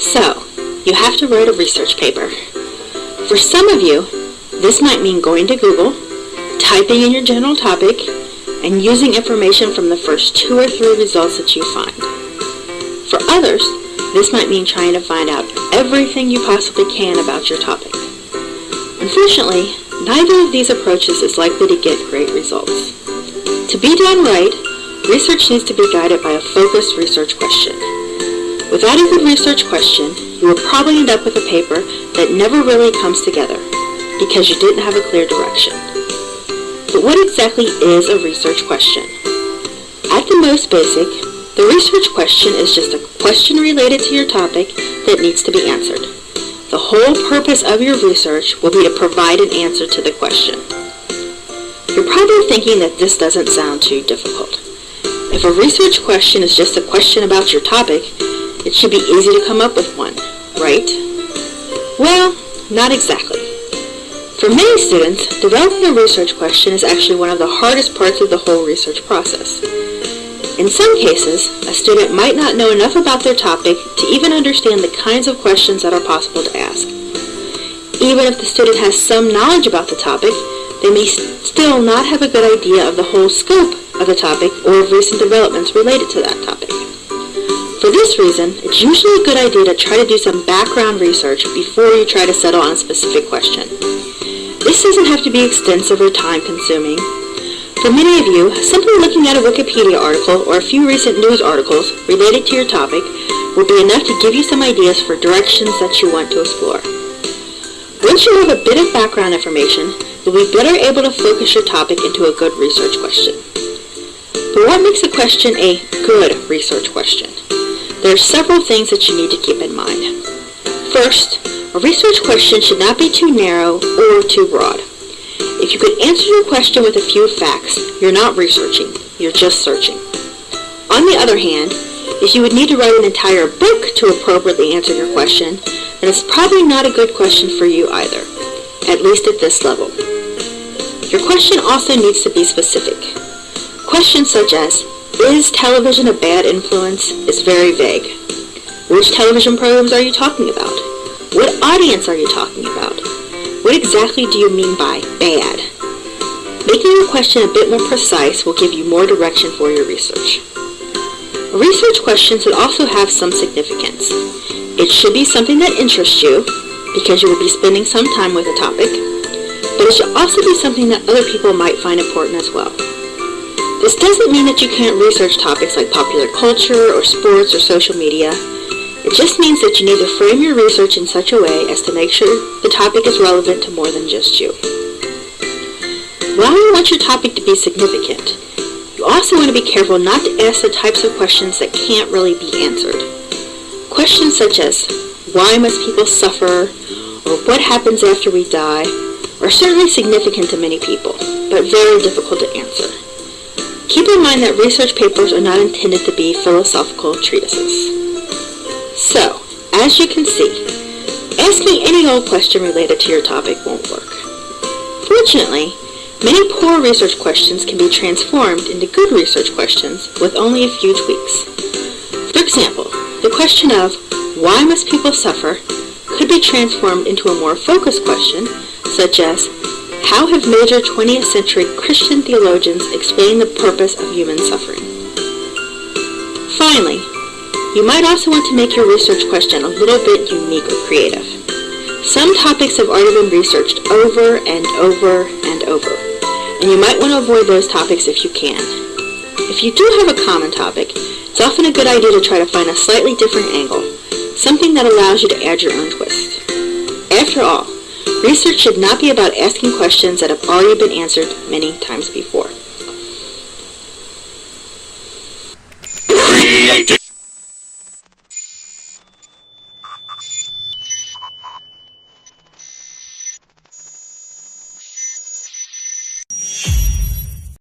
So, you have to write a research paper. For some of you, this might mean going to Google, typing in your general topic, and using information from the first 2 or 3 results that you find. For others, this might mean trying to find out everything you possibly can about your topic. Unfortunately, neither of these approaches is likely to get great results. To be done right, research needs to be guided by a focused research question. Without a good research question, you will probably end up with a paper that never really comes together because you didn't have a clear direction. But what exactly is a research question? At the most basic, the research question is just a question related to your topic that needs to be answered. The whole purpose of your research will be to provide an answer to the question. You're probably thinking that this doesn't sound too difficult. If a research question is just a question about your topic, it should be easy to come up with one, right? Well, not exactly. For many students, developing a research question is actually one of the hardest parts of the whole research process. In some cases, a student might not know enough about their topic to even understand the kinds of questions that are possible to ask. Even if the student has some knowledge about the topic, they may still not have a good idea of the whole scope of the topic or of recent developments related to that topic. For this reason, it's usually a good idea to try to do some background research before you try to settle on a specific question. This doesn't have to be extensive or time-consuming. For many of you, simply looking at a Wikipedia article or a few recent news articles related to your topic will be enough to give you some ideas for directions that you want to explore. Once you have a bit of background information, you'll be better able to focus your topic into a good research question. But what makes a question a good research question? There are several things that you need to keep in mind. First, a research question should not be too narrow or too broad. If you could answer your question with a few facts, you're not researching, you're just searching. On the other hand, if you would need to write an entire book to appropriately answer your question, then it's probably not a good question for you either, at least at this level. Your question also needs to be specific. Questions such as, is television a bad influence? Is very vague. Which television programs are you talking about? What audience are you talking about? What exactly do you mean by bad? Making your question a bit more precise will give you more direction for your research. A research question should also have some significance. It should be something that interests you, because you will be spending some time with a topic, but it should also be something that other people might find important as well. This doesn't mean that you can't research topics like popular culture or sports or social media. It just means that you need to frame your research in such a way as to make sure the topic is relevant to more than just you. While you want your topic to be significant, you also want to be careful not to ask the types of questions that can't really be answered. Questions such as, why must people suffer, or what happens after we die, are certainly significant to many people, but very difficult to answer. Keep in mind that research papers are not intended to be philosophical treatises. So, as you can see, asking any old question related to your topic won't work. Fortunately, many poor research questions can be transformed into good research questions with only a few tweaks. For example, the question of, why must people suffer, could be transformed into a more focused question, such as, how have major 20th century Christian theologians explained the purpose of human suffering? Finally, you might also want to make your research question a little bit unique or creative. Some topics have already been researched over and over and over, and you might want to avoid those topics if you can. If you do have a common topic, it's often a good idea to try to find a slightly different angle, something that allows you to add your own twist. After all, research should not be about asking questions that have already been answered many times before.